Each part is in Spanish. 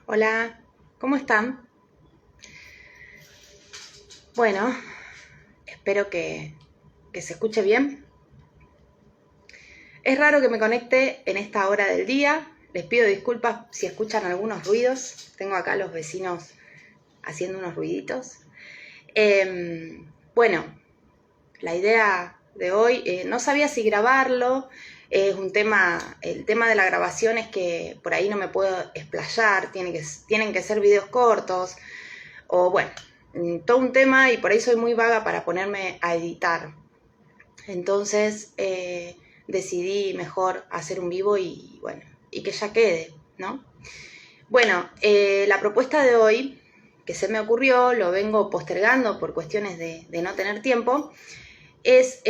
Hola, ¿cómo están? Bueno, espero que se escuche bien. Es raro que me conecte en esta hora del día. Les pido disculpas si escuchan algunos ruidos. Tengo acá los vecinos haciendo unos ruiditos. Bueno, la idea de hoy, no sabía si grabarlo. Es un tema, el tema de la grabación es que por ahí no me puedo explayar, tienen que ser videos cortos, o bueno, todo un tema y por ahí soy muy vaga para ponerme a editar. Entonces decidí mejor hacer un vivo y bueno, y que ya quede, ¿no? Bueno, la propuesta de hoy que se me ocurrió, lo vengo postergando por cuestiones de no tener tiempo, es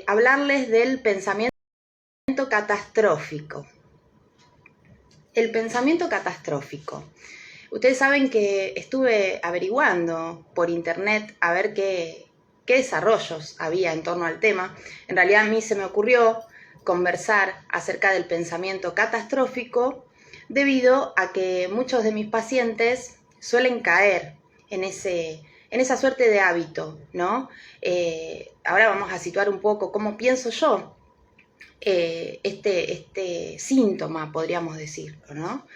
hablarles del pensamiento catastrófico. El pensamiento catastrófico. Ustedes saben que estuve averiguando por internet a ver qué desarrollos había en torno al tema. En realidad a mí se me ocurrió conversar acerca del pensamiento catastrófico debido a que muchos de mis pacientes suelen caer en esa suerte de hábito, ¿no? Ahora vamos a situar un poco cómo pienso yo este síntoma, podríamos decirlo, ¿no?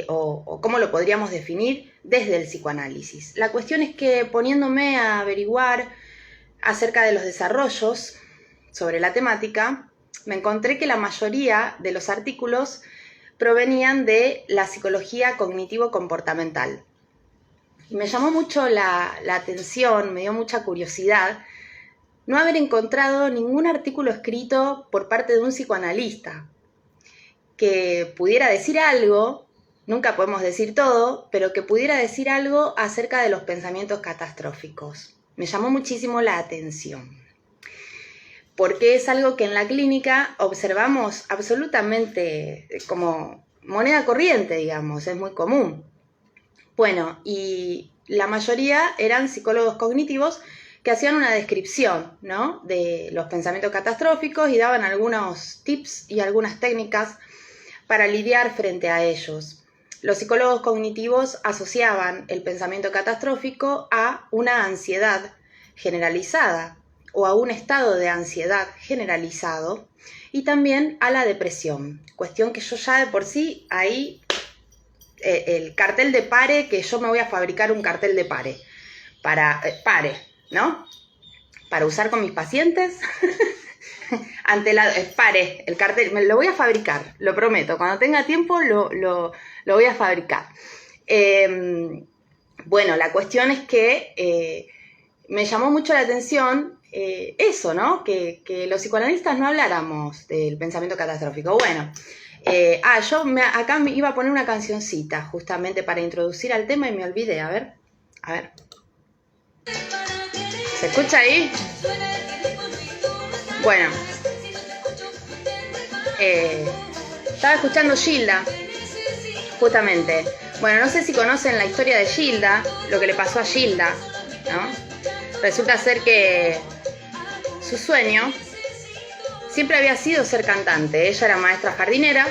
O cómo lo podríamos definir desde el psicoanálisis. La cuestión es que poniéndome a averiguar acerca de los desarrollos sobre la temática, me encontré que la mayoría de los artículos provenían de la psicología cognitivo-comportamental. Me llamó mucho la atención, me dio mucha curiosidad no haber encontrado ningún artículo escrito por parte de un psicoanalista que pudiera decir algo, nunca podemos decir todo, pero que pudiera decir algo acerca de los pensamientos catastróficos. Me llamó muchísimo la atención, porque es algo que en la clínica observamos absolutamente como moneda corriente, digamos, es muy común. Bueno, y la mayoría eran psicólogos cognitivos que hacían una descripción, ¿no?, de los pensamientos catastróficos y daban algunos tips y algunas técnicas para lidiar frente a ellos. Los psicólogos cognitivos asociaban el pensamiento catastrófico a una ansiedad generalizada o a un estado de ansiedad generalizado y también a la depresión, cuestión que yo ya de por sí ahí el cartel de pare, que yo me voy a fabricar un cartel de pare, para pare, ¿no? Para usar con mis pacientes, ante la pare, el cartel, me lo voy a fabricar, lo prometo, cuando tenga tiempo lo voy a fabricar. Bueno, la cuestión es que me llamó mucho la atención eso, ¿no? Que los psicoanalistas no habláramos del pensamiento catastrófico. Bueno, yo acá me iba a poner una cancioncita justamente para introducir al tema y me olvidé. A ver. ¿Se escucha ahí? Bueno. Estaba escuchando Gilda, justamente. Bueno, no sé si conocen la historia de Gilda, lo que le pasó a Gilda, ¿no? Resulta ser que su sueño siempre había sido ser cantante. Ella era maestra jardinera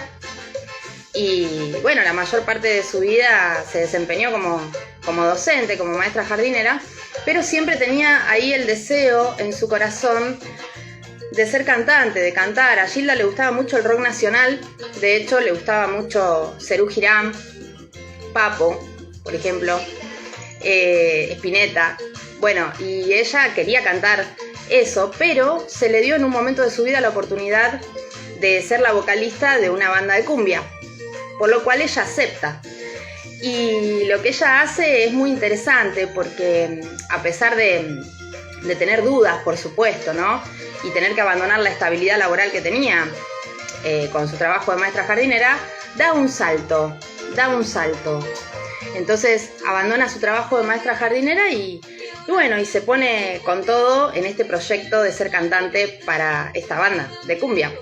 y, bueno, la mayor parte de su vida se desempeñó como docente, como maestra jardinera, pero siempre tenía ahí el deseo en su corazón de ser cantante, de cantar. A Gilda le gustaba mucho el rock nacional, de hecho le gustaba mucho Serú Girán, Papo, por ejemplo, Spinetta. Bueno, y ella quería cantar eso, pero se le dio en un momento de su vida la oportunidad de ser la vocalista de una banda de cumbia, por lo cual ella acepta. Y lo que ella hace es muy interesante porque a pesar de tener dudas, por supuesto, ¿no?, y tener que abandonar la estabilidad laboral que tenía con su trabajo de maestra jardinera, da un salto. Entonces abandona su trabajo de maestra jardinera y bueno, y se pone con todo en este proyecto de ser cantante para esta banda de cumbia.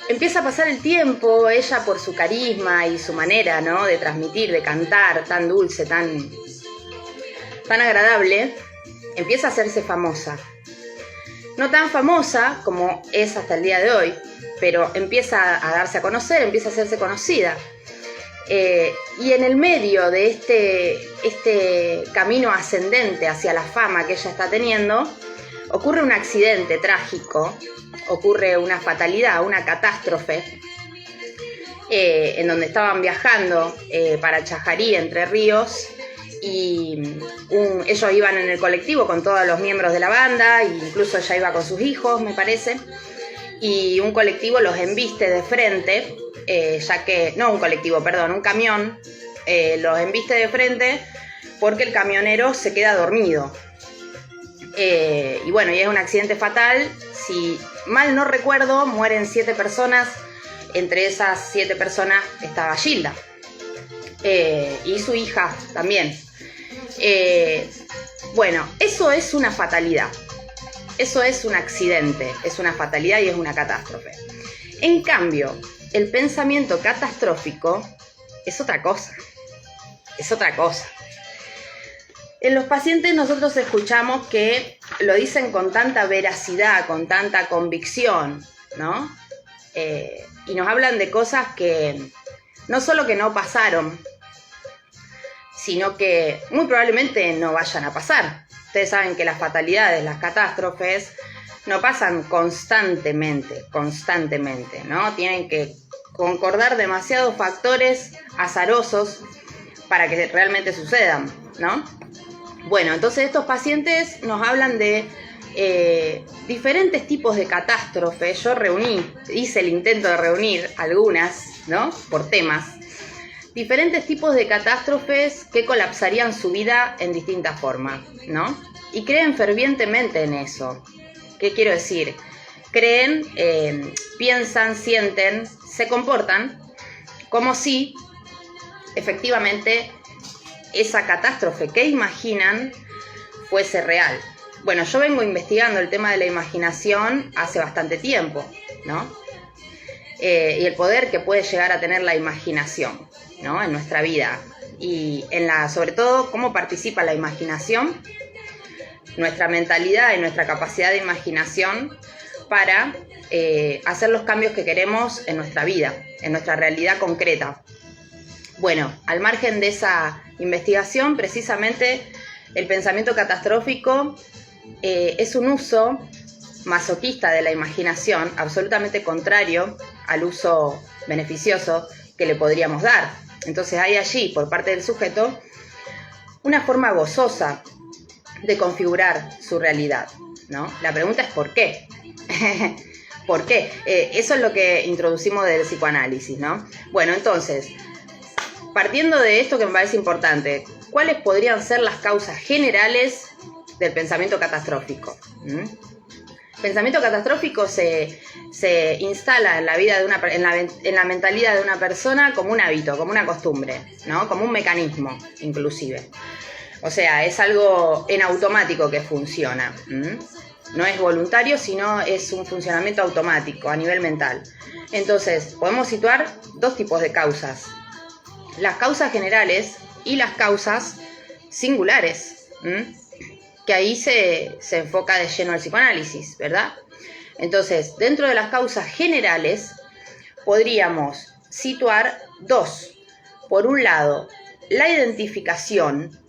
Empieza a pasar el tiempo, ella por su carisma y su manera, ¿no?, de transmitir, de cantar tan dulce, tan agradable, empieza a hacerse famosa. No tan famosa como es hasta el día de hoy, pero empieza a darse a conocer, empieza a hacerse conocida. Y en el medio de este camino ascendente hacia la fama que ella está teniendo, ocurre un accidente trágico, ocurre una fatalidad, una catástrofe, en donde estaban viajando para Chajarí, Entre Ríos, y ellos iban en el colectivo con todos los miembros de la banda, e incluso ella iba con sus hijos, me parece, y un colectivo los embiste de frente, un camión los embiste de frente porque el camionero se queda dormido. Y bueno, y es un accidente fatal. Si mal no recuerdo, mueren 7 personas. Entre esas 7 personas estaba Gilda y su hija también. Bueno, eso es una fatalidad. Eso es un accidente, es una fatalidad y es una catástrofe. En cambio, el pensamiento catastrófico es otra cosa. Es otra cosa. En los pacientes nosotros escuchamos que lo dicen con tanta veracidad, con tanta convicción, ¿no? Y nos hablan de cosas que no solo que no pasaron, sino que muy probablemente no vayan a pasar. Ustedes saben que las fatalidades, las catástrofes, no pasan constantemente, ¿no? Tienen que concordar demasiados factores azarosos para que realmente sucedan, ¿no? Bueno, entonces estos pacientes nos hablan de diferentes tipos de catástrofes. Yo hice el intento de reunir algunas, ¿no? Por temas. Diferentes tipos de catástrofes que colapsarían su vida en distintas formas, ¿no? Y creen fervientemente en eso. ¿Qué quiero decir? Creen, piensan, sienten, se comportan como si efectivamente esa catástrofe que imaginan fuese real. Bueno, yo vengo investigando el tema de la imaginación hace bastante tiempo, ¿no? Y el poder que puede llegar a tener la imaginación, ¿no? En nuestra vida. Y sobre todo, cómo participa la imaginación, nuestra mentalidad y nuestra capacidad de imaginación para hacer los cambios que queremos en nuestra vida, en nuestra realidad concreta. Bueno, al margen de esa investigación, precisamente el pensamiento catastrófico es un uso masoquista de la imaginación, absolutamente contrario al uso beneficioso que le podríamos dar. Entonces hay allí, por parte del sujeto, una forma gozosa de configurar su realidad, ¿no? La pregunta es ¿por qué? ¿Por qué? Eso es lo que introducimos del psicoanálisis, ¿no? Bueno, entonces, partiendo de esto que me parece importante, ¿cuáles podrían ser las causas generales del pensamiento catastrófico? El pensamiento catastrófico se instala en la vida de en la mentalidad de una persona como un hábito, como una costumbre, ¿no? Como un mecanismo, inclusive. O sea, es algo en automático que funciona. No es voluntario, sino es un funcionamiento automático a nivel mental. Entonces, podemos situar 2 tipos de causas. Las causas generales y las causas singulares, que ahí se enfoca de lleno el psicoanálisis, ¿verdad? Entonces, dentro de las causas generales, podríamos situar 2. Por un lado, la identificación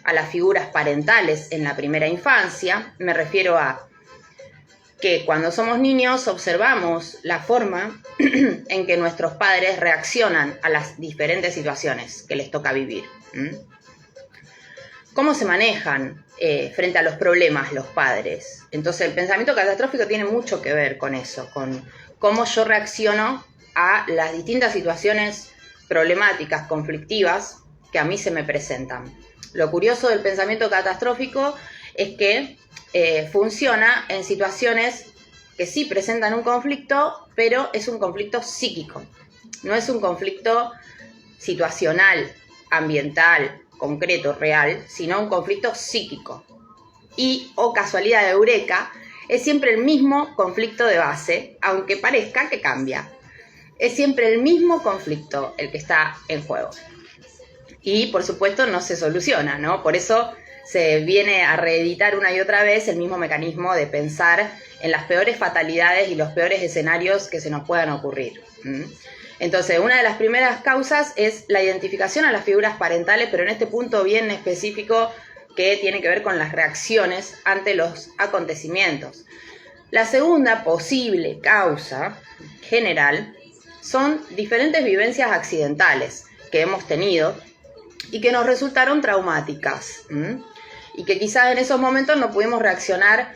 a las figuras parentales en la primera infancia. Me refiero a que cuando somos niños observamos la forma en que nuestros padres reaccionan a las diferentes situaciones que les toca vivir. ¿Cómo se manejan frente a los problemas los padres? Entonces el pensamiento catastrófico tiene mucho que ver con eso, con cómo yo reacciono a las distintas situaciones problemáticas, conflictivas que a mí se me presentan. Lo curioso del pensamiento catastrófico es que funciona en situaciones que sí presentan un conflicto, pero es un conflicto psíquico. No es un conflicto situacional, ambiental, concreto, real, sino un conflicto psíquico. Y, casualidad de eureka, es siempre el mismo conflicto de base, aunque parezca que cambia. Es siempre el mismo conflicto el que está en juego. Y, por supuesto, no se soluciona, ¿no? Por eso se viene a reeditar una y otra vez el mismo mecanismo de pensar en las peores fatalidades y los peores escenarios que se nos puedan ocurrir. Entonces, una de las primeras causas es la identificación a las figuras parentales, pero en este punto bien específico que tiene que ver con las reacciones ante los acontecimientos. La segunda posible causa general son diferentes vivencias accidentales que hemos tenido y que nos resultaron traumáticas. Y que quizás en esos momentos no pudimos reaccionar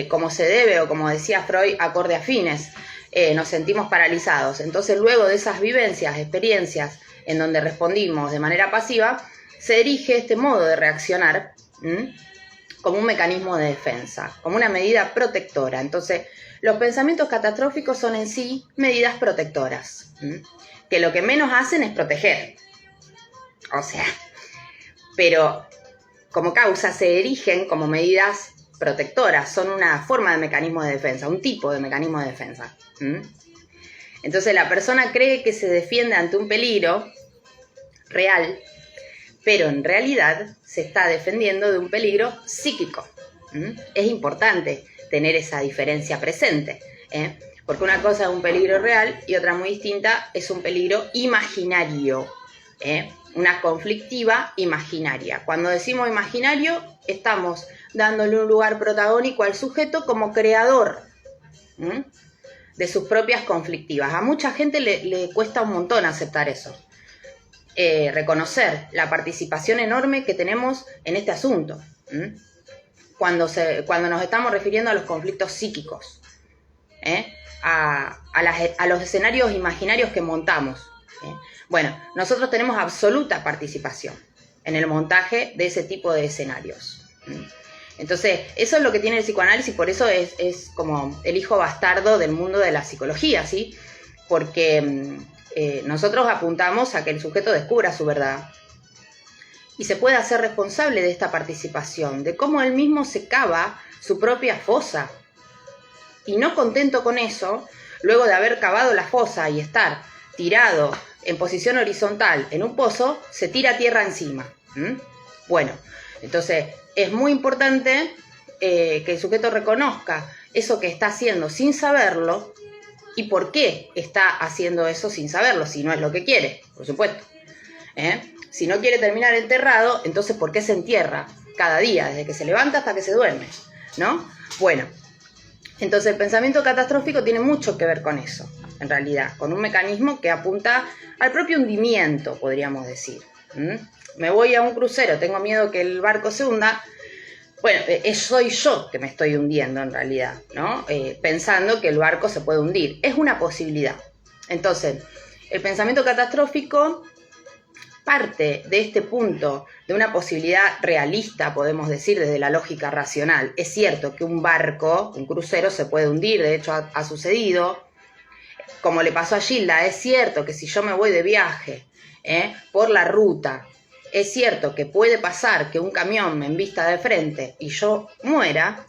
como se debe o como decía Freud, acorde a fines. Nos sentimos paralizados. Entonces luego de esas vivencias, experiencias en donde respondimos de manera pasiva, se erige este modo de reaccionar como un mecanismo de defensa, como una medida protectora. Entonces los pensamientos catastróficos son en sí medidas protectoras, que lo que menos hacen es proteger. O sea, pero como causa se erigen como medidas protectoras, son una forma de mecanismo de defensa, un tipo de mecanismo de defensa. Entonces la persona cree que se defiende ante un peligro real, pero en realidad se está defendiendo de un peligro psíquico. Es importante tener esa diferencia presente, porque una cosa es un peligro real y otra muy distinta es un peligro imaginario, una conflictiva imaginaria. Cuando decimos imaginario, estamos dándole un lugar protagónico al sujeto como creador de sus propias conflictivas. A mucha gente le cuesta un montón aceptar eso, reconocer la participación enorme que tenemos en este asunto, cuando nos estamos refiriendo a los conflictos psíquicos, a los escenarios imaginarios que montamos. Bueno, nosotros tenemos absoluta participación en el montaje de ese tipo de escenarios. Entonces, eso es lo que tiene el psicoanálisis, por eso es como el hijo bastardo del mundo de la psicología, ¿sí? Porque nosotros apuntamos a que el sujeto descubra su verdad y se pueda hacer responsable de esta participación, de cómo él mismo se cava su propia fosa. Y no contento con eso, luego de haber cavado la fosa y estar tirado en posición horizontal en un pozo, se tira tierra encima. Bueno, entonces es muy importante que el sujeto reconozca eso que está haciendo sin saberlo y por qué está haciendo eso sin saberlo, si no es lo que quiere, por supuesto. Si no quiere terminar enterrado, entonces ¿por qué se entierra cada día, desde que se levanta hasta que se duerme? ¿No? Bueno, entonces el pensamiento catastrófico tiene mucho que ver con eso, en realidad, con un mecanismo que apunta al propio hundimiento, podríamos decir. Me voy a un crucero, tengo miedo que el barco se hunda. Bueno, soy yo que me estoy hundiendo en realidad, ¿no? Pensando que el barco se puede hundir. Es una posibilidad. Entonces, el pensamiento catastrófico parte de este punto, de una posibilidad realista, podemos decir, desde la lógica racional. Es cierto que un barco, un crucero, se puede hundir, de hecho ha sucedido. Como le pasó a Gilda, es cierto que si yo me voy de viaje por la ruta, es cierto que puede pasar que un camión me embista de frente y yo muera.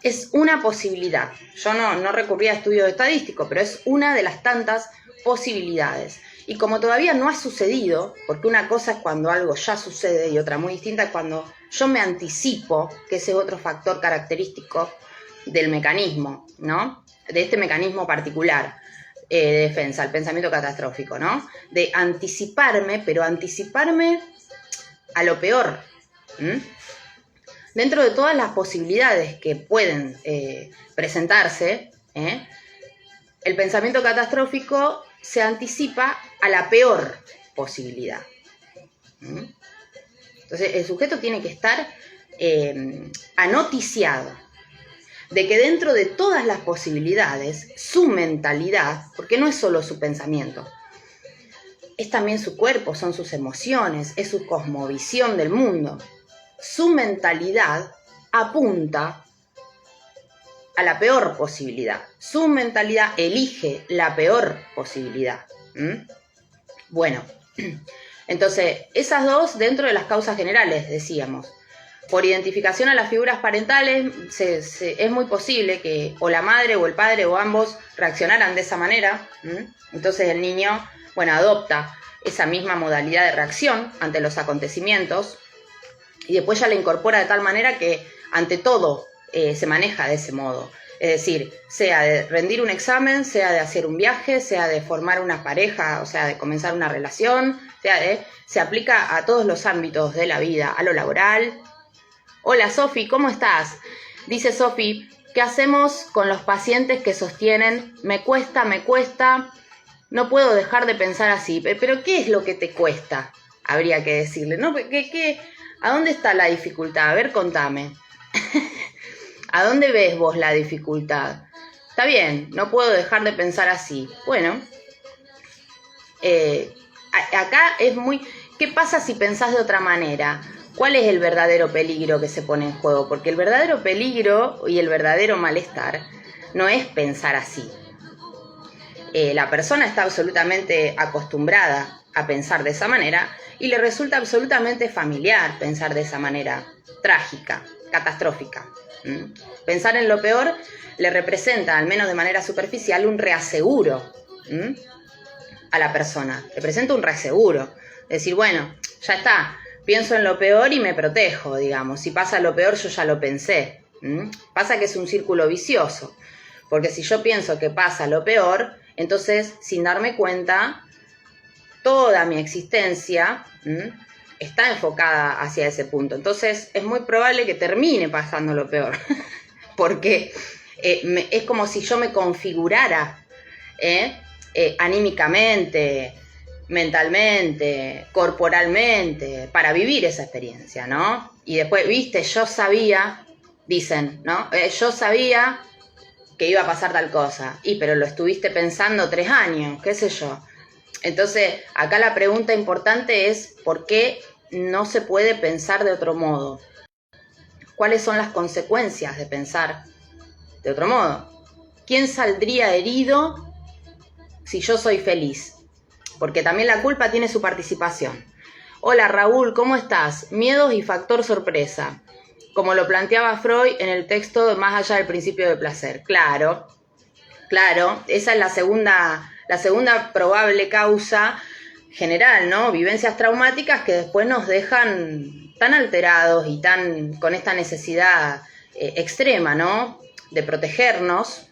Es una posibilidad. Yo no recurrí a estudios estadísticos, pero es una de las tantas posibilidades. Y como todavía no ha sucedido, porque una cosa es cuando algo ya sucede y otra muy distinta es cuando yo me anticipo, que ese es otro factor característico del mecanismo, ¿no? De este mecanismo particular de defensa, el pensamiento catastrófico, ¿no? De anticiparme, pero anticiparme a lo peor. Dentro de todas las posibilidades que pueden presentarse, el pensamiento catastrófico se anticipa a la peor posibilidad. Entonces, el sujeto tiene que estar anoticiado de que dentro de todas las posibilidades, su mentalidad, porque no es solo su pensamiento, es también su cuerpo, son sus emociones, es su cosmovisión del mundo. Su mentalidad apunta a la peor posibilidad. Su mentalidad elige la peor posibilidad. Bueno, entonces, esas dos dentro de las causas generales, decíamos. Por identificación a las figuras parentales, es muy posible que o la madre o el padre o ambos reaccionaran de esa manera. Entonces el niño, bueno, adopta esa misma modalidad de reacción ante los acontecimientos y después ya la incorpora de tal manera que ante todo se maneja de ese modo. Es decir, sea de rendir un examen, sea de hacer un viaje, sea de formar una pareja, o sea, de comenzar una relación, se aplica a todos los ámbitos de la vida, a lo laboral. Hola Sofi, ¿cómo estás? Dice Sofi, ¿qué hacemos con los pacientes que sostienen, me cuesta, no puedo dejar de pensar así? Pero ¿qué es lo que te cuesta? Habría que decirle, ¿no? ¿A dónde está la dificultad? A ver, contame. ¿A dónde ves vos la dificultad? Está bien, no puedo dejar de pensar así. Bueno, acá es muy... ¿Qué pasa si pensás de otra manera? ¿Cuál es el verdadero peligro que se pone en juego? Porque el verdadero peligro y el verdadero malestar no es pensar así. La persona está absolutamente acostumbrada a pensar de esa manera y le resulta absolutamente familiar pensar de esa manera trágica, catastrófica. Pensar en lo peor le representa, al menos de manera superficial, un reaseguro a la persona. Le presenta un reaseguro. Decir, bueno, ya está, pienso en lo peor y me protejo, digamos. Si pasa lo peor, yo ya lo pensé. Pasa que es un círculo vicioso. Porque si yo pienso que pasa lo peor, entonces, sin darme cuenta, toda mi existencia está enfocada hacia ese punto. Entonces, es muy probable que termine pasando lo peor. Porque es como si yo me configurara anímicamente, mentalmente, corporalmente, para vivir esa experiencia, ¿no? Y después, viste, yo sabía, dicen, ¿no? Yo sabía que iba a pasar tal cosa. Pero lo estuviste pensando 3 años, qué sé yo. Entonces, acá la pregunta importante es, ¿por qué no se puede pensar de otro modo? ¿Cuáles son las consecuencias de pensar de otro modo? ¿Quién saldría herido si yo soy feliz? Porque también la culpa tiene su participación. Hola Raúl, ¿cómo estás? Miedos y factor sorpresa, como lo planteaba Freud en el texto Más allá del principio de placer. Claro, esa es la segunda probable causa general, ¿no? Vivencias traumáticas que después nos dejan tan alterados y con esta necesidad extrema, ¿no? De protegernos,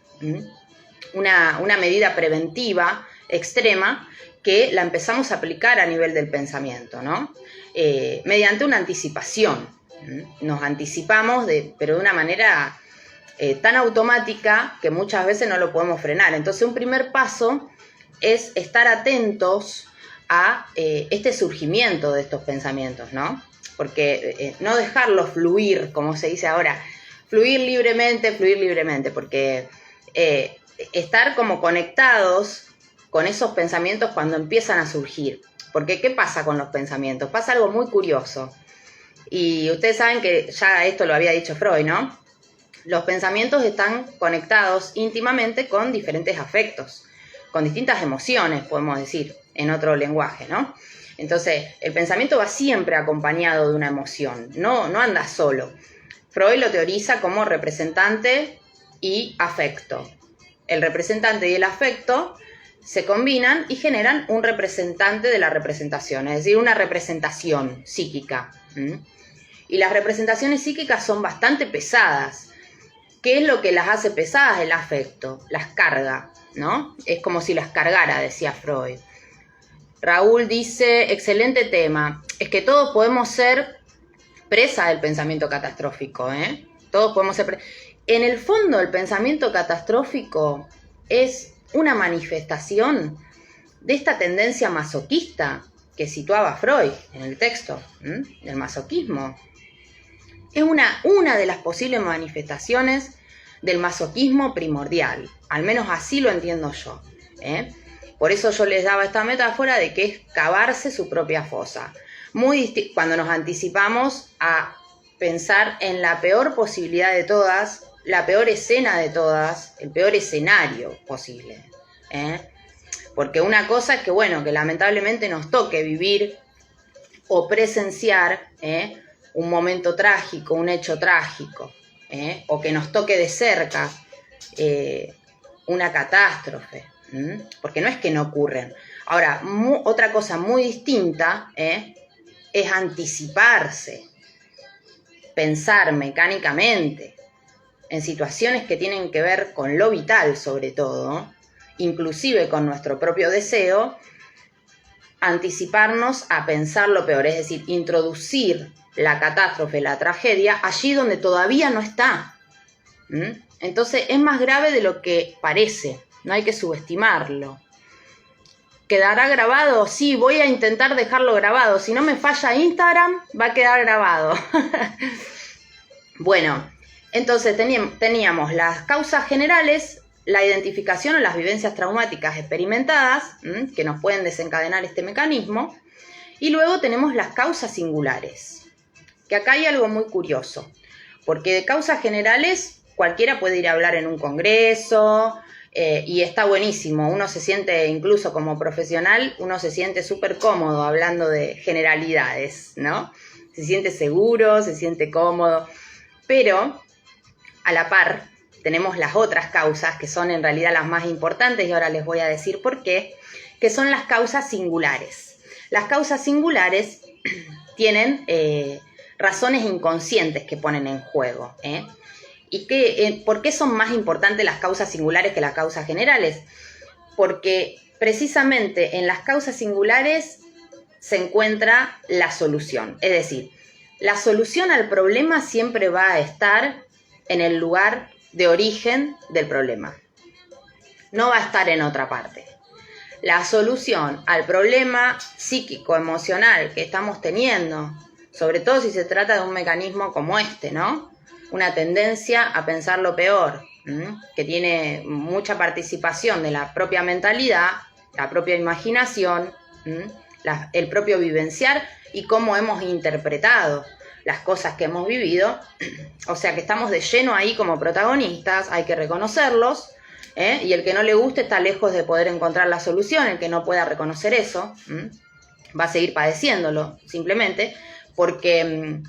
una medida preventiva extrema que la empezamos a aplicar a nivel del pensamiento, ¿no? Mediante una anticipación. Nos anticipamos, pero de una manera tan automática que muchas veces no lo podemos frenar. Entonces, un primer paso es estar atentos a este surgimiento de estos pensamientos, ¿no? Porque no dejarlos fluir, como se dice ahora, fluir libremente, porque estar como conectados con esos pensamientos cuando empiezan a surgir. Porque, ¿qué pasa con los pensamientos? Pasa algo muy curioso. Y ustedes saben que ya esto lo había dicho Freud, ¿no? Los pensamientos están conectados íntimamente con diferentes afectos, con distintas emociones, podemos decir, en otro lenguaje, ¿no? Entonces, el pensamiento va siempre acompañado de una emoción, no anda solo. Freud lo teoriza como representante y afecto. El representante y el afecto se combinan y generan un representante de la representación, es decir, una representación psíquica. Y las representaciones psíquicas son bastante pesadas. ¿Qué es lo que las hace pesadas? El afecto, las carga, ¿no? Es como si las cargara, decía Freud. Raúl dice, excelente tema. Es que todos podemos ser presa del pensamiento catastrófico, ¿eh? Todos podemos ser En el fondo, el pensamiento catastrófico es una manifestación de esta tendencia masoquista que situaba Freud en el texto, del masoquismo. Es una de las posibles manifestaciones del masoquismo primordial, al menos así lo entiendo yo, ¿eh? Por eso yo les daba esta metáfora de que es cavarse su propia fosa. Cuando nos anticipamos a pensar en la peor posibilidad de todas, la peor escena de todas, el peor escenario posible, ¿eh? Porque una cosa es que, bueno, que lamentablemente nos toque vivir o presenciar un momento trágico, un hecho trágico, o que nos toque de cerca una catástrofe, porque no es que no ocurren. Ahora, otra cosa muy distinta es anticiparse, pensar mecánicamente, en situaciones que tienen que ver con lo vital sobre todo, inclusive con nuestro propio deseo, anticiparnos a pensar lo peor, es decir, introducir la catástrofe, la tragedia, allí donde todavía no está. Entonces es más grave de lo que parece, no hay que subestimarlo. ¿Quedará grabado? Sí, voy a intentar dejarlo grabado. Si no me falla Instagram, va a quedar grabado. Bueno, entonces teníamos las causas generales, la identificación o las vivencias traumáticas experimentadas, que nos pueden desencadenar este mecanismo, y luego tenemos las causas singulares, que acá hay algo muy curioso, porque de causas generales cualquiera puede ir a hablar en un congreso, y está buenísimo, uno se siente, incluso como profesional, uno se siente súper cómodo hablando de generalidades, ¿no? Se siente seguro, se siente cómodo, pero a la par tenemos las otras causas, que son en realidad las más importantes, y ahora les voy a decir por qué, que son las causas singulares. Las causas singulares tienen razones inconscientes que ponen en juego, ¿Y por qué son más importantes las causas singulares que las causas generales? Porque precisamente en las causas singulares se encuentra la solución. Es decir, la solución al problema siempre va a estar en el lugar de origen del problema. No va a estar en otra parte. La solución al problema psíquico-emocional que estamos teniendo, sobre todo si se trata de un mecanismo como este, ¿no? Una tendencia a pensar lo peor, que tiene mucha participación de la propia mentalidad, la propia imaginación, el propio vivenciar y cómo hemos interpretado las cosas que hemos vivido. O sea que estamos de lleno ahí como protagonistas, hay que reconocerlos, y el que no le guste está lejos de poder encontrar la solución, el que no pueda reconocer eso, va a seguir padeciéndolo, simplemente, porque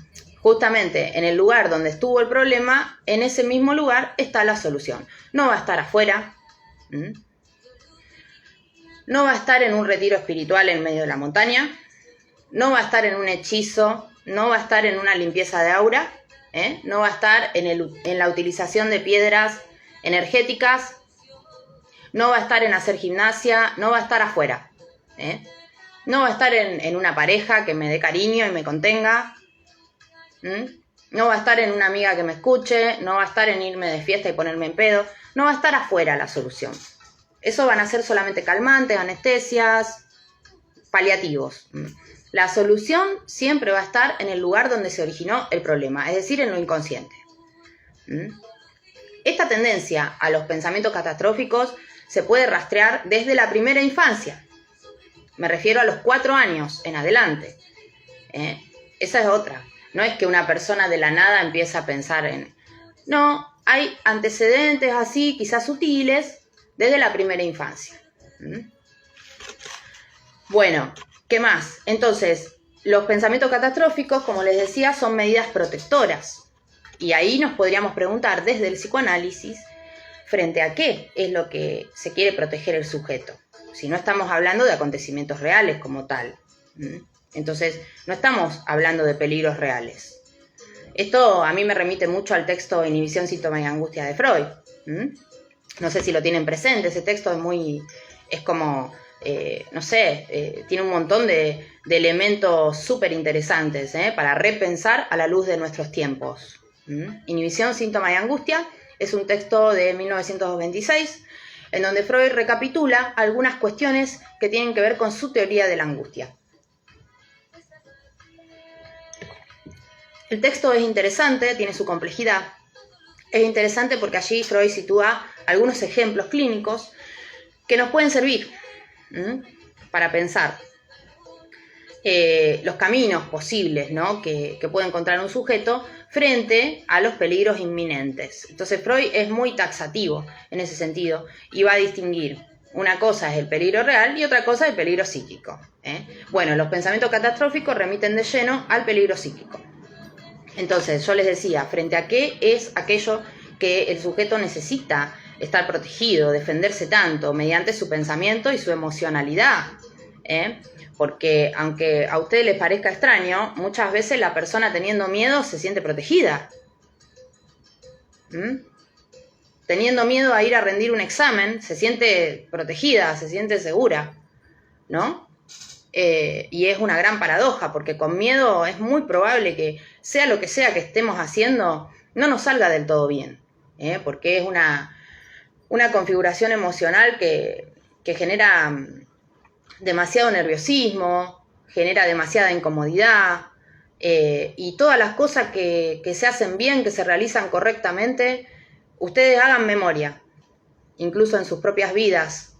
justamente en el lugar donde estuvo el problema, en ese mismo lugar está la solución. No va a estar afuera, no va a estar en un retiro espiritual en medio de la montaña, no va a estar en un hechizo, no va a estar en una limpieza de aura, no va a estar en la utilización de piedras energéticas, no va a estar en hacer gimnasia, no va a estar afuera, no va a estar en una pareja que me dé cariño y me contenga, no va a estar en una amiga que me escuche, no va a estar en irme de fiesta y ponerme en pedo, no va a estar afuera la solución. Eso van a ser solamente calmantes, anestesias, paliativos. La solución siempre va a estar en el lugar donde se originó el problema, es decir, en lo inconsciente. Esta tendencia a los pensamientos catastróficos se puede rastrear desde la primera infancia. Me refiero a los 4 años en adelante. Esa es otra. No es que una persona de la nada empieza a pensar en... No, hay antecedentes así, quizás sutiles, desde la primera infancia. Bueno, ¿qué más? Entonces, los pensamientos catastróficos, como les decía, son medidas protectoras. Y ahí nos podríamos preguntar desde el psicoanálisis, ¿frente a qué es lo que se quiere proteger el sujeto? Si no estamos hablando de acontecimientos reales como tal. Entonces, no estamos hablando de peligros reales. Esto a mí me remite mucho al texto Inhibición, Síntoma y Angustia de Freud. No sé si lo tienen presente, ese texto es como, no sé, tiene un montón de elementos súper interesantes para repensar a la luz de nuestros tiempos. Inhibición, Síntoma y Angustia es un texto de 1926 en donde Freud recapitula algunas cuestiones que tienen que ver con su teoría de la angustia. El texto es interesante, tiene su complejidad. Es interesante porque allí Freud sitúa algunos ejemplos clínicos que nos pueden servir para pensar los caminos posibles, ¿no? que puede encontrar un sujeto frente a los peligros inminentes. Entonces Freud es muy taxativo en ese sentido y va a distinguir. Una cosa es el peligro real y otra cosa es el peligro psíquico. Bueno, los pensamientos catastróficos remiten de lleno al peligro psíquico. Entonces, yo les decía, frente a qué es aquello que el sujeto necesita estar protegido, defenderse tanto mediante su pensamiento y su emocionalidad. Porque aunque a ustedes les parezca extraño, muchas veces la persona teniendo miedo se siente protegida. Teniendo miedo a ir a rendir un examen, se siente protegida, se siente segura, ¿no? Y es una gran paradoja, porque con miedo es muy probable que sea lo que sea que estemos haciendo, no nos salga del todo bien, porque es una configuración emocional que genera demasiado nerviosismo, genera demasiada incomodidad, y todas las cosas que se hacen bien, que se realizan correctamente, ustedes hagan memoria, incluso en sus propias vidas,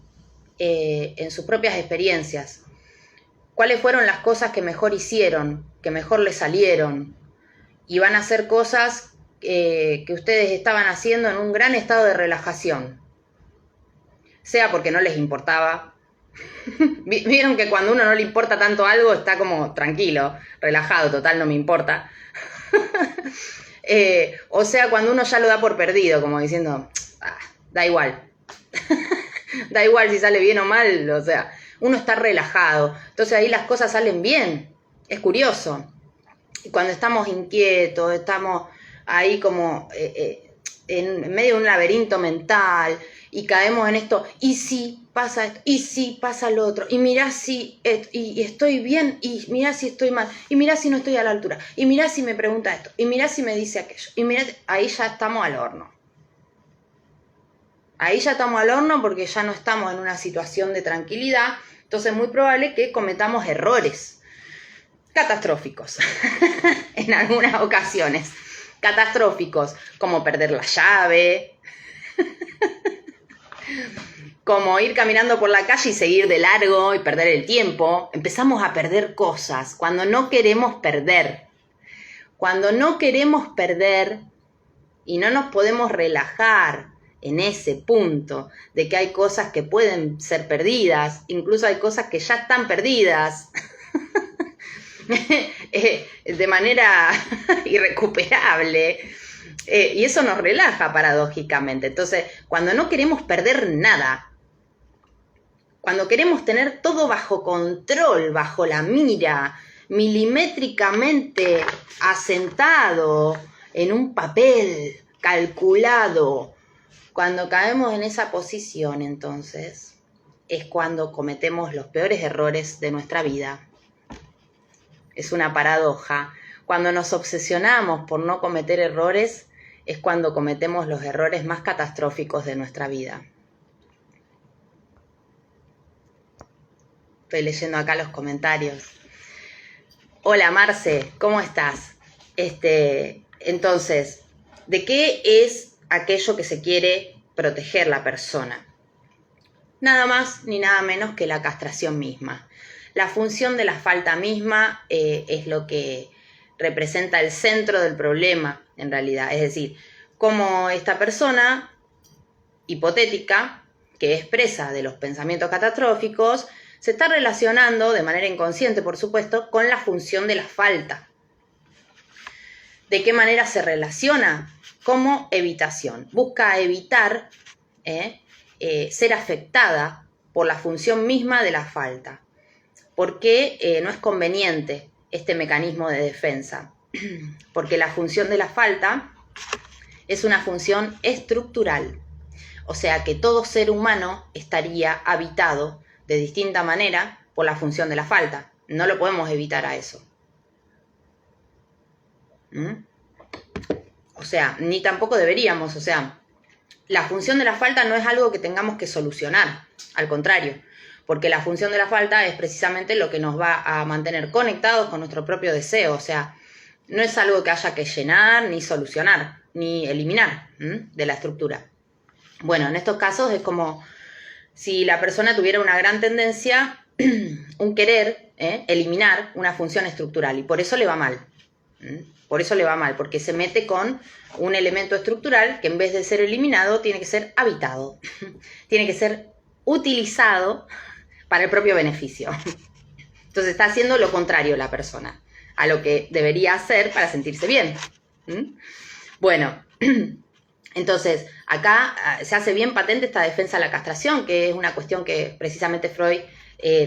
en sus propias experiencias. ¿Cuáles fueron las cosas que mejor hicieron, que mejor les salieron? Y van a hacer cosas que ustedes estaban haciendo en un gran estado de relajación. Sea porque no les importaba. Vieron que cuando a uno no le importa tanto algo, está como tranquilo, relajado, total, no me importa. O sea, cuando uno ya lo da por perdido, como diciendo, da igual. Da igual si sale bien o mal, o sea, uno está relajado. Entonces ahí las cosas salen bien. Es curioso. Y cuando estamos inquietos, estamos ahí como en medio de un laberinto mental y caemos en esto, y si pasa esto, y si pasa lo otro, y mirá si y estoy bien, y mirá si estoy mal, y mirá si no estoy a la altura, y mirá si me pregunta esto, y mirá si me dice aquello, y mirá, ahí ya estamos al horno. Ahí ya estamos al horno porque ya no estamos en una situación de tranquilidad, entonces es muy probable que cometamos errores catastróficos en algunas ocasiones. Catastróficos, como perder la llave, como ir caminando por la calle y seguir de largo y perder el tiempo. Empezamos a perder cosas cuando no queremos perder. Cuando no queremos perder y no nos podemos relajar en ese punto de que hay cosas que pueden ser perdidas, incluso hay cosas que ya están perdidas de manera irrecuperable, y eso nos relaja paradójicamente. Entonces, cuando no queremos perder nada, cuando queremos tener todo bajo control, bajo la mira, milimétricamente asentado en un papel calculado, cuando caemos en esa posición, entonces, es cuando cometemos los peores errores de nuestra vida. Es una paradoja. Cuando nos obsesionamos por no cometer errores, es cuando cometemos los errores más catastróficos de nuestra vida. Estoy leyendo acá los comentarios. Hola Marce, ¿cómo estás? Entonces, ¿de qué es aquello que se quiere proteger la persona? Nada más ni nada menos que la castración misma. La función de la falta misma es lo que representa el centro del problema, en realidad. Es decir, cómo esta persona hipotética, que es presa de los pensamientos catastróficos, se está relacionando, de manera inconsciente, por supuesto, con la función de la falta. ¿De qué manera se relaciona? Como evitación. Busca evitar ser afectada por la función misma de la falta. Porque no es conveniente este mecanismo de defensa. Porque la función de la falta es una función estructural. O sea que todo ser humano estaría habitado de distinta manera por la función de la falta. No lo podemos evitar a eso. O sea, ni tampoco deberíamos. O sea, la función de la falta no es algo que tengamos que solucionar. Al contrario, porque la función de la falta es precisamente lo que nos va a mantener conectados con nuestro propio deseo. O sea, no es algo que haya que llenar, ni solucionar, ni eliminar de la estructura. Bueno, en estos casos es como si la persona tuviera una gran tendencia, un querer, eliminar una función estructural, y por eso le va mal. Por eso le va mal, porque se mete con un elemento estructural que en vez de ser eliminado, tiene que ser habitado. Tiene que ser utilizado para el propio beneficio. Entonces está haciendo lo contrario la persona a lo que debería hacer para sentirse bien. Bueno, entonces acá se hace bien patente esta defensa a la castración, que es una cuestión que precisamente Freud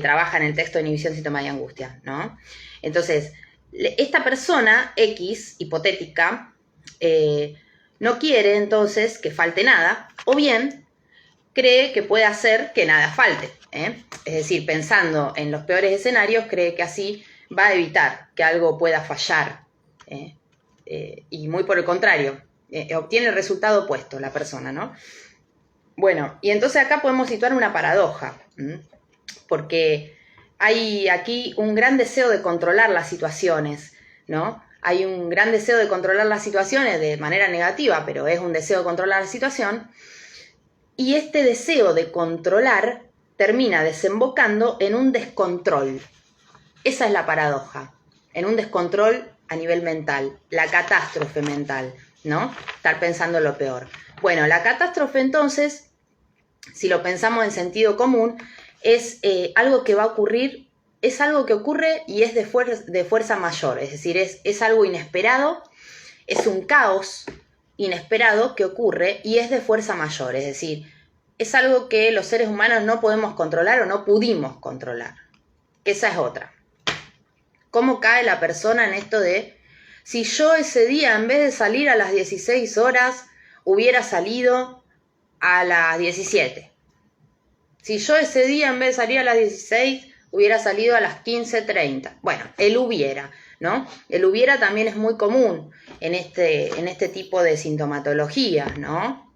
trabaja en el texto de Inhibición, Síntoma y Angustia, ¿no? Entonces, esta persona X, hipotética, no quiere entonces que falte nada, o bien cree que puede hacer que nada falte, ¿eh? Es decir, pensando en los peores escenarios, cree que así va a evitar que algo pueda fallar, ¿eh? Y muy por el contrario, obtiene el resultado opuesto la persona, ¿no? Bueno, y entonces acá podemos situar una paradoja, porque hay aquí un gran deseo de controlar las situaciones, ¿no? Hay un gran deseo de controlar las situaciones de manera negativa, pero es un deseo de controlar la situación, y este deseo de controlar termina desembocando en un descontrol. Esa es la paradoja, en un descontrol a nivel mental, la catástrofe mental, ¿no? Estar pensando lo peor. Bueno, la catástrofe entonces, si lo pensamos en sentido común, es algo que va a ocurrir, es algo que ocurre y es de fuerza mayor, es decir, es algo inesperado, es un caos inesperado que ocurre y es de fuerza mayor, es decir, es algo que los seres humanos no podemos controlar o no pudimos controlar. Esa es otra. ¿Cómo cae la persona en esto de, si yo ese día en vez de salir a las 16 horas, hubiera salido a las 17? Si yo ese día en vez de salir a las 16, hubiera salido a las 15:30. Bueno, el hubiera, ¿no? El hubiera también es muy común en este tipo de sintomatologías, ¿no?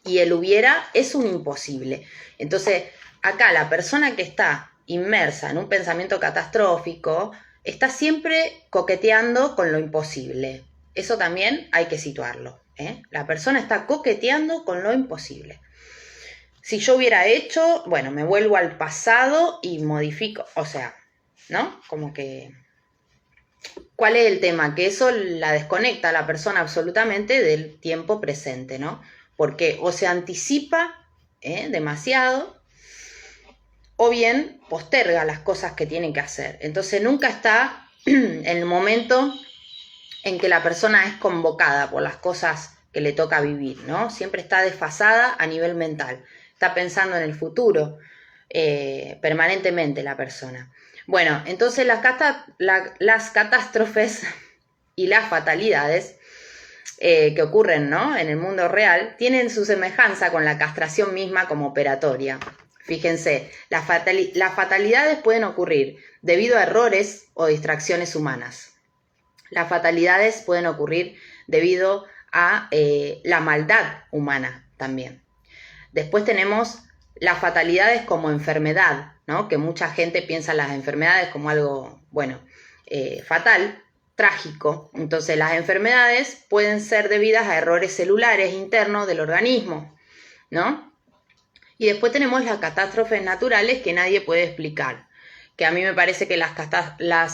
Y el hubiera es un imposible. Entonces, acá la persona que está inmersa en un pensamiento catastrófico está siempre coqueteando con lo imposible. Eso también hay que situarlo, ¿eh? La persona está coqueteando con lo imposible. Si yo hubiera hecho, bueno, me vuelvo al pasado y modifico, o sea, ¿no? Como que, ¿cuál es el tema? Que eso la desconecta a la persona absolutamente del tiempo presente, ¿no? Porque o se anticipa demasiado, o bien posterga las cosas que tiene que hacer. Entonces nunca está en el momento en que la persona es convocada por las cosas que le toca vivir, ¿no? Siempre está desfasada a nivel mental. Está pensando en el futuro permanentemente la persona. Bueno, entonces las catástrofes y las fatalidades que ocurren, ¿no?, en el mundo real tienen su semejanza con la castración misma como operatoria. Fíjense, las fatalidades pueden ocurrir debido a errores o distracciones humanas. Las fatalidades pueden ocurrir debido a la maldad humana también. Después tenemos las fatalidades como enfermedad, ¿no? Que mucha gente piensa en las enfermedades como algo, bueno, fatal, trágico. Entonces las enfermedades pueden ser debidas a errores celulares internos del organismo, ¿no? Y después tenemos las catástrofes naturales que nadie puede explicar, que a mí me parece que las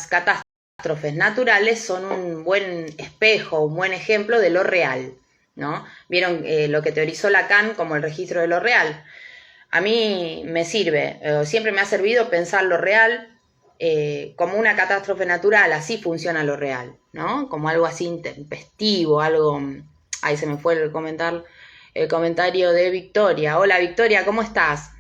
catástrofes naturales son un buen espejo, un buen ejemplo de lo real, ¿no? Vieron lo que teorizó Lacan como el registro de lo real. A mí me sirve, siempre me ha servido pensar lo real como una catástrofe natural, así funciona lo real, ¿no? Como algo así intempestivo, algo... Ahí se me fue el comentario de Victoria. Hola Victoria, ¿cómo estás?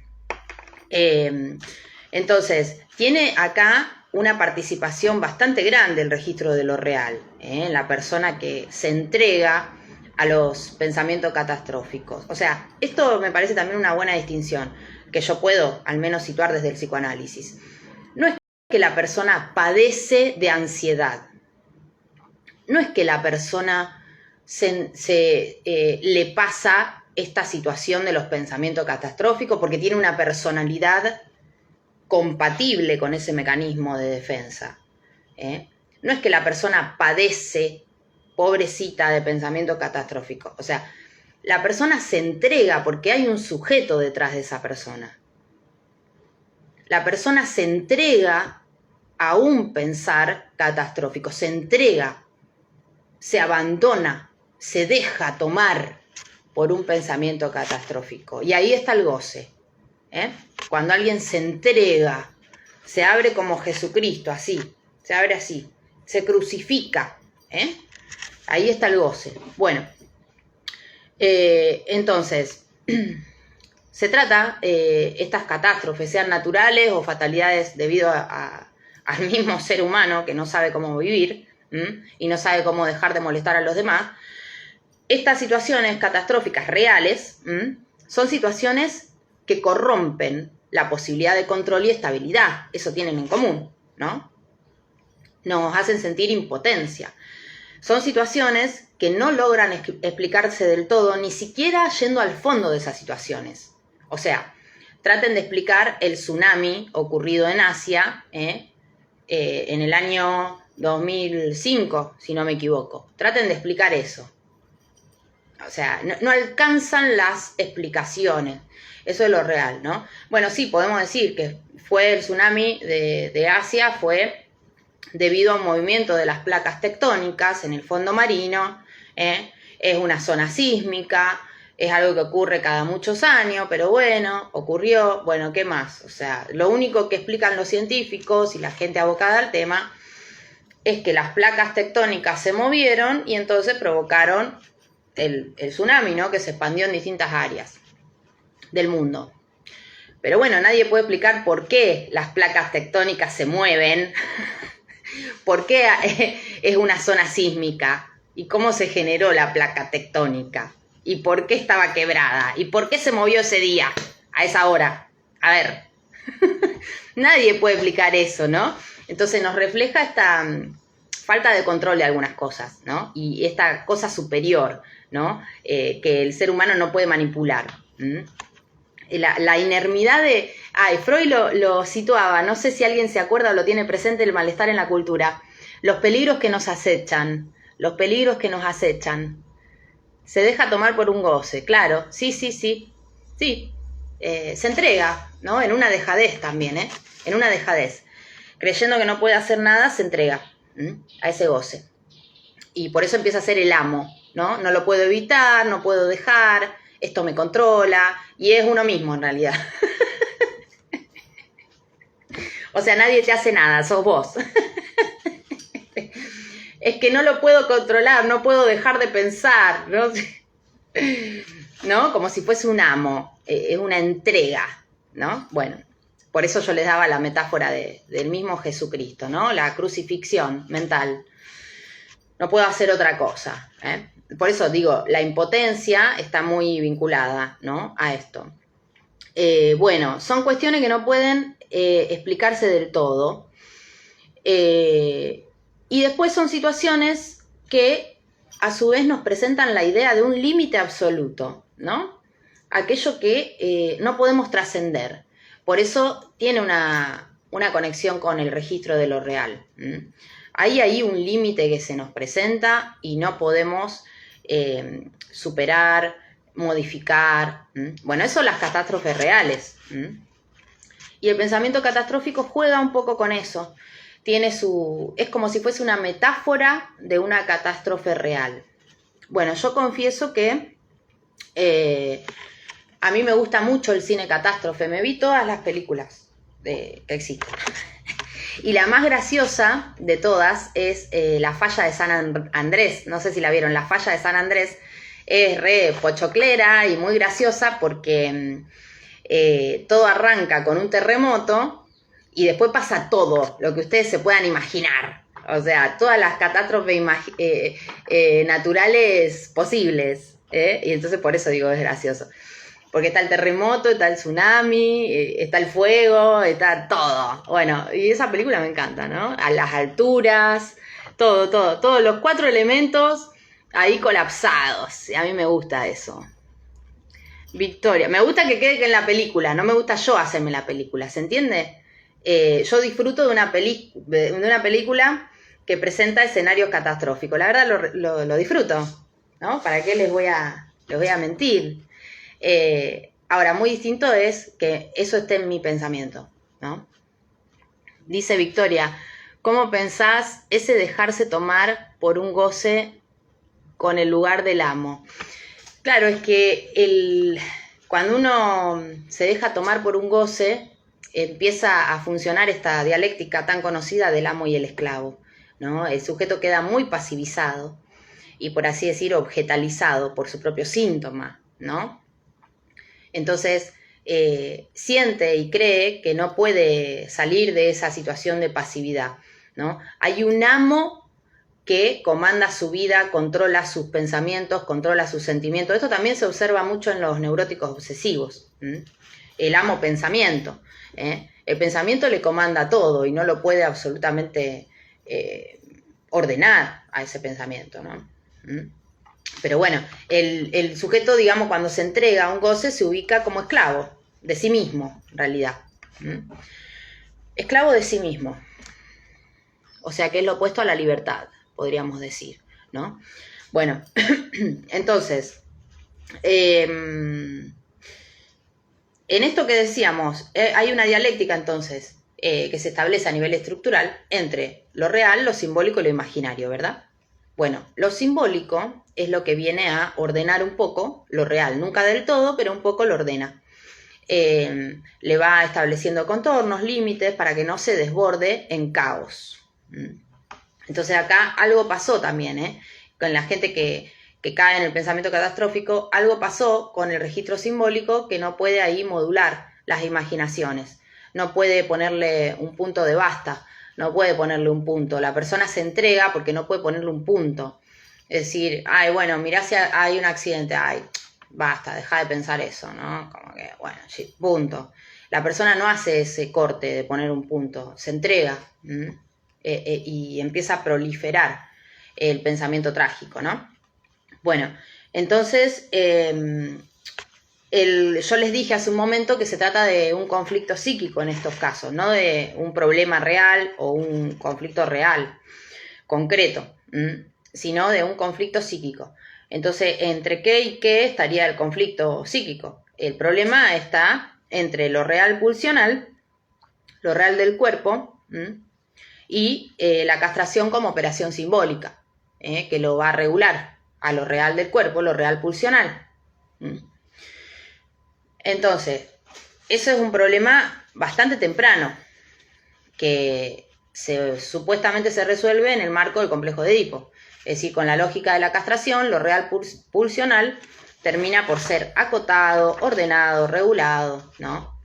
Entonces, tiene acá una participación bastante grande el registro de lo real, la persona que se entrega a los pensamientos catastróficos. O sea, esto me parece también una buena distinción que yo puedo al menos situar desde el psicoanálisis. No es que la persona padece de ansiedad, no es que la persona le pasa esta situación de los pensamientos catastróficos porque tiene una personalidad compatible con ese mecanismo de defensa. No es que la persona padece, pobrecita, de pensamiento catastrófico. O sea, la persona se entrega porque hay un sujeto detrás de esa persona. La persona se entrega a un pensar catastrófico, se entrega, se abandona, se deja tomar por un pensamiento catastrófico. Y ahí está el goce. Cuando alguien se entrega, se abre como Jesucristo, así, se abre así, se crucifica, ahí está el goce. Bueno, entonces, se trata, estas catástrofes, sean naturales o fatalidades debido al mismo ser humano que no sabe cómo vivir y no sabe cómo dejar de molestar a los demás, estas situaciones catastróficas reales son situaciones que corrompen la posibilidad de control y estabilidad. Eso tienen en común, ¿no? Nos hacen sentir impotencia. Son situaciones que no logran explicarse del todo, ni siquiera yendo al fondo de esas situaciones. O sea, traten de explicar el tsunami ocurrido en Asia en el año 2005, si no me equivoco. Traten de explicar eso. O sea, no alcanzan las explicaciones. Eso es lo real, ¿no? Bueno, sí, podemos decir que fue el tsunami de Asia, fue debido a un movimiento de las placas tectónicas en el fondo marino, es una zona sísmica, es algo que ocurre cada muchos años, pero bueno, ocurrió, bueno, ¿qué más? O sea, lo único que explican los científicos y la gente abocada al tema es que las placas tectónicas se movieron y entonces provocaron el tsunami, ¿no? Que se expandió en distintas áreas del mundo. Pero bueno, nadie puede explicar por qué las placas tectónicas se mueven, por qué es una zona sísmica y cómo se generó la placa tectónica y por qué estaba quebrada y por qué se movió ese día, a esa hora. A ver, nadie puede explicar eso, ¿no? Entonces nos refleja esta falta de control de algunas cosas, ¿no? Y esta cosa superior, ¿no? Que el ser humano no puede manipular. La inermidad de... Freud lo situaba, no sé si alguien se acuerda o lo tiene presente, el malestar en la cultura. Los peligros que nos acechan, los peligros que nos acechan. Se deja tomar por un goce, claro, sí. Se entrega, ¿no? En una dejadez también, en una dejadez. Creyendo que no puede hacer nada, se entrega a ese goce. Y por eso empieza a ser el amo, ¿no? No lo puedo evitar, no puedo dejar, esto me controla, y es uno mismo en realidad. O sea, nadie te hace nada, sos vos. Es que no lo puedo controlar, no puedo dejar de pensar, ¿no? ¿No? Como si fuese un amo, es una entrega, ¿no? Bueno, por eso yo les daba la metáfora del mismo Jesucristo, ¿no? La crucifixión mental. No puedo hacer otra cosa, ¿eh? Por eso digo, la impotencia está muy vinculada, ¿no? A esto. Bueno, son cuestiones que no pueden explicarse del todo. Y después son situaciones que a su vez nos presentan la idea de un límite absoluto, ¿no? Aquello que no podemos trascender. Por eso tiene una conexión con el registro de lo real. Hay ahí un límite que se nos presenta y no podemos superar, modificar. Bueno, eso son las catástrofes reales. Y el pensamiento catastrófico juega un poco con eso. Es como si fuese una metáfora de una catástrofe real. Bueno, yo confieso que a mí me gusta mucho el cine catástrofe. Me vi todas las películas que existen. Y la más graciosa de todas es La Falla de San Andrés. No sé si la vieron. La Falla de San Andrés es re pochoclera y muy graciosa porque todo arranca con un terremoto y después pasa todo lo que ustedes se puedan imaginar. O sea, todas las catástrofes naturales posibles. Y entonces por eso digo es gracioso. Porque está el terremoto, está el tsunami, está el fuego, está todo. Bueno, y esa película me encanta, ¿no? A las alturas, todo. Todos los 4 elementos ahí colapsados. Y a mí me gusta eso. Victoria. Me gusta que quede en la película, no me gusta yo hacerme la película, ¿se entiende? Yo disfruto de una película que presenta escenarios catastróficos. La verdad lo disfruto, ¿no? ¿Para qué les voy a mentir? Ahora, muy distinto es que eso esté en mi pensamiento, ¿no? Dice Victoria, ¿cómo pensás ese dejarse tomar por un goce con el lugar del amo? Claro, es que cuando uno se deja tomar por un goce, empieza a funcionar esta dialéctica tan conocida del amo y el esclavo, ¿no? El sujeto queda muy pasivizado y, por así decir, objetalizado por su propio síntoma, ¿no? Entonces, siente y cree que no puede salir de esa situación de pasividad, ¿no? Hay un amo que comanda su vida, controla sus pensamientos, controla sus sentimientos. Esto también se observa mucho en los neuróticos obsesivos. El amo pensamiento. El pensamiento le comanda todo y no lo puede absolutamente ordenar a ese pensamiento, ¿no? Pero bueno, el sujeto, digamos, cuando se entrega a un goce, se ubica como esclavo de sí mismo, en realidad. Esclavo de sí mismo. O sea, que es lo opuesto a la libertad, podríamos decir, ¿no? Bueno, entonces, en esto que decíamos, hay una dialéctica, entonces, que se establece a nivel estructural entre lo real, lo simbólico y lo imaginario, ¿verdad? Bueno, lo simbólico es lo que viene a ordenar un poco lo real, nunca del todo, pero un poco lo ordena. Le va estableciendo contornos, límites, para que no se desborde en caos. Entonces acá algo pasó también, con la gente que cae en el pensamiento catastrófico, algo pasó con el registro simbólico que no puede ahí modular las imaginaciones, no puede ponerle un punto de basta, no puede ponerle un punto, la persona se entrega porque no puede ponerle un punto, es decir, ay, bueno, mirá si hay un accidente, ay, basta, deja de pensar eso, ¿no? Como que, bueno, sí, punto. La persona no hace ese corte de poner un punto, se entrega y empieza a proliferar el pensamiento trágico, ¿no? Bueno, entonces yo les dije hace un momento que se trata de un conflicto psíquico en estos casos, no de un problema real o un conflicto real, concreto, sino de un conflicto psíquico. Entonces, ¿entre qué y qué estaría el conflicto psíquico? El problema está entre lo real pulsional, lo real del cuerpo, y la castración como operación simbólica, que lo va a regular a lo real del cuerpo, lo real pulsional. Entonces, eso es un problema bastante temprano, que supuestamente se resuelve en el marco del complejo de Edipo. Es decir, con la lógica de la castración, lo real pulsional termina por ser acotado, ordenado, regulado, ¿no?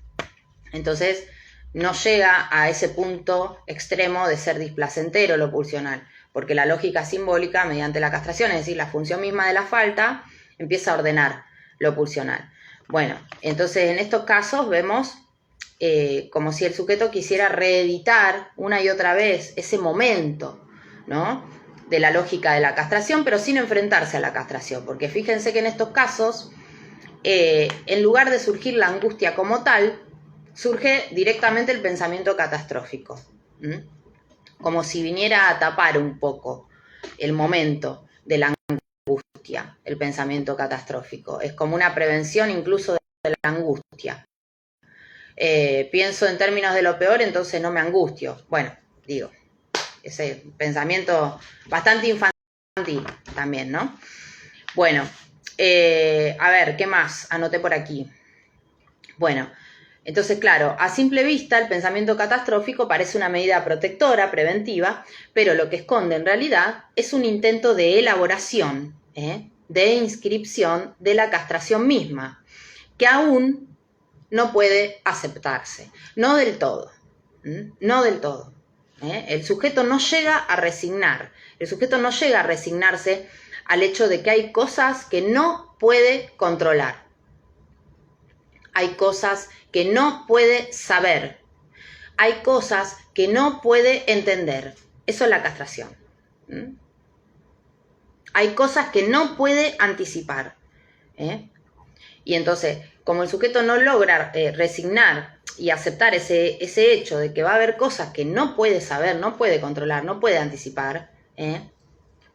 Entonces, no llega a ese punto extremo de ser displacentero lo pulsional, porque la lógica simbólica, mediante la castración, es decir, la función misma de la falta, empieza a ordenar lo pulsional. Bueno, entonces en estos casos vemos como si el sujeto quisiera reeditar una y otra vez ese momento, ¿no?, de la lógica de la castración, pero sin enfrentarse a la castración, porque fíjense que en estos casos, en lugar de surgir la angustia como tal, surge directamente el pensamiento catastrófico, como si viniera a tapar un poco el momento de la angustia, el pensamiento catastrófico. Es como una prevención incluso de la angustia. Pienso en términos de lo peor, entonces no me angustio. Bueno, digo, ese pensamiento bastante infantil también, ¿no? Bueno, a ver, ¿qué más? Anoté por aquí. Bueno, entonces, claro, a simple vista el pensamiento catastrófico parece una medida protectora, preventiva, pero lo que esconde en realidad es un intento de elaboración, de inscripción de la castración misma, que aún no puede aceptarse, no del todo, no del todo. El sujeto no llega a resignar, el sujeto no llega a resignarse al hecho de que hay cosas que no puede controlar. Hay cosas que no puede saber. Hay cosas que no puede entender. Eso es la castración. Hay cosas que no puede anticipar. Y entonces, como el sujeto no logra resignar y aceptar ese hecho de que va a haber cosas que no puede saber, no puede controlar, no puede anticipar,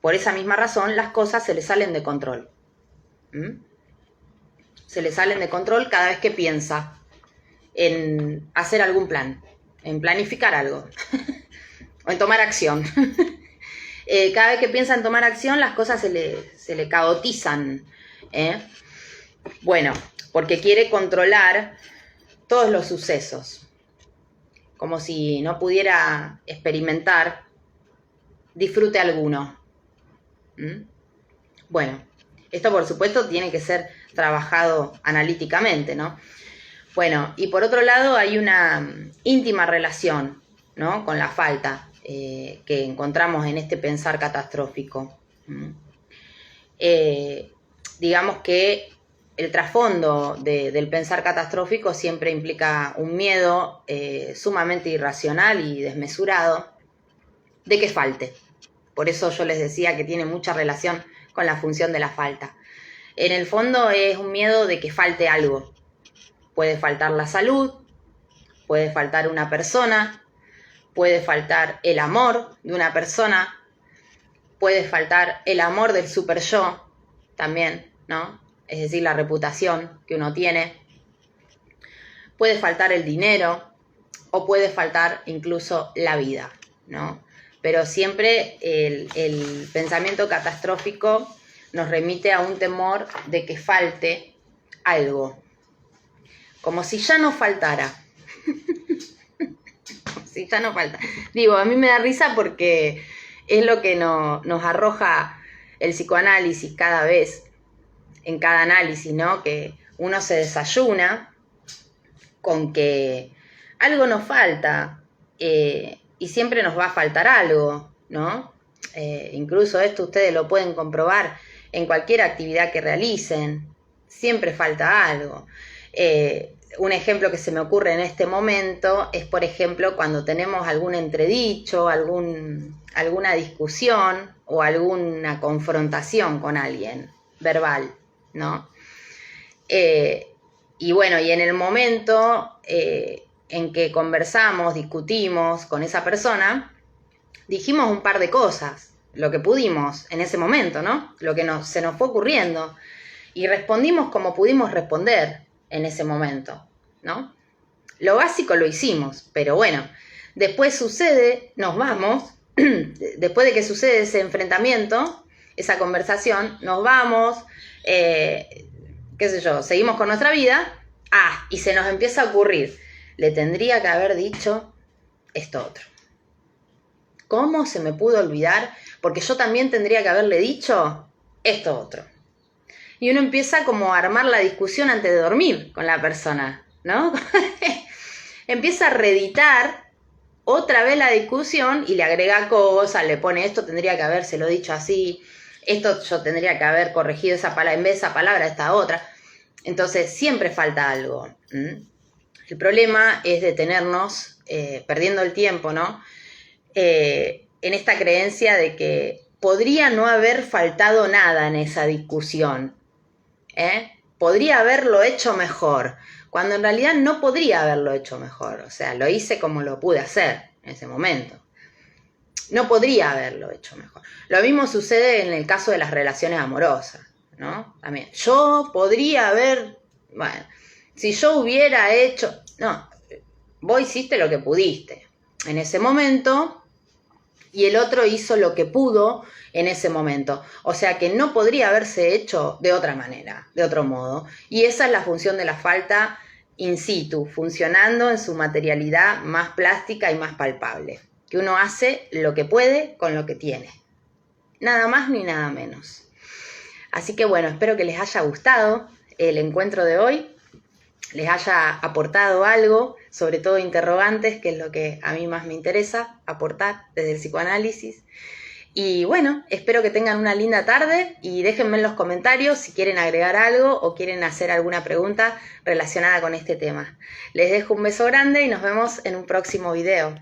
por esa misma razón las cosas se le salen de control. Se le salen de control cada vez que piensa en hacer algún plan, en planificar algo, o en tomar acción. Cada vez que piensa en tomar acción, las cosas se le caotizan. Bueno, porque quiere controlar todos los sucesos, como si no pudiera experimentar disfrute alguno. Bueno, esto por supuesto tiene que ser trabajado analíticamente, ¿no? Bueno, y por otro lado hay una íntima relación, ¿no?, con la falta. que encontramos en este pensar catastrófico. Digamos que el trasfondo del pensar catastrófico siempre implica un miedo sumamente irracional y desmesurado de que falte. Por eso yo les decía que tiene mucha relación con la función de la falta. En el fondo es un miedo de que falte algo. Puede faltar la salud, puede faltar una persona, puede faltar el amor de una persona, puede faltar el amor del super yo también, ¿no? Es decir, la reputación que uno tiene. Puede faltar el dinero o puede faltar incluso la vida, ¿no? Pero siempre el pensamiento catastrófico nos remite a un temor de que falte algo, como si ya no faltara. Si ya no falta. Digo, a mí me da risa porque es lo que nos arroja el psicoanálisis cada vez, en cada análisis, ¿no? Que uno se desayuna con que algo nos falta y siempre nos va a faltar algo, ¿no? Incluso esto ustedes lo pueden comprobar en cualquier actividad que realicen, siempre falta algo. Un ejemplo que se me ocurre en este momento es, por ejemplo, cuando tenemos algún entredicho, alguna discusión o alguna confrontación con alguien verbal, ¿no? Y bueno, y en el momento en que conversamos, discutimos con esa persona, dijimos un par de cosas, lo que pudimos en ese momento, ¿no? Lo que se nos fue ocurriendo. Y respondimos como pudimos responder en ese momento, ¿no? Lo básico lo hicimos, pero bueno, después sucede, nos vamos, después de que sucede ese enfrentamiento, esa conversación, nos vamos, qué sé yo, seguimos con nuestra vida, y se nos empieza a ocurrir, le tendría que haber dicho esto otro. ¿Cómo se me pudo olvidar? Porque yo también tendría que haberle dicho esto otro. Y uno empieza como a armar la discusión antes de dormir con la persona, ¿no? Empieza a reeditar otra vez la discusión y le agrega cosas, le pone esto tendría que habérselo dicho así, esto yo tendría que haber corregido esa palabra, en vez de esa palabra, esta otra. Entonces siempre falta algo. El problema es detenernos, perdiendo el tiempo, ¿no? En esta creencia de que podría no haber faltado nada en esa discusión. Podría haberlo hecho mejor, cuando en realidad no podría haberlo hecho mejor. O sea, lo hice como lo pude hacer en ese momento. No podría haberlo hecho mejor. Lo mismo sucede en el caso de las relaciones amorosas, ¿no? También, yo podría haber, bueno, si yo hubiera hecho, no, vos hiciste lo que pudiste en ese momento y el otro hizo lo que pudo en ese momento. O sea que no podría haberse hecho de otra manera, de otro modo. Y esa es la función de la falta in situ, funcionando en su materialidad más plástica y más palpable. Que uno hace lo que puede con lo que tiene. Nada más ni nada menos. Así que bueno, espero que les haya gustado el encuentro de hoy, les haya aportado algo, sobre todo interrogantes, que es lo que a mí más me interesa aportar desde el psicoanálisis. Y bueno, espero que tengan una linda tarde y déjenme en los comentarios si quieren agregar algo o quieren hacer alguna pregunta relacionada con este tema. Les dejo un beso grande y nos vemos en un próximo video.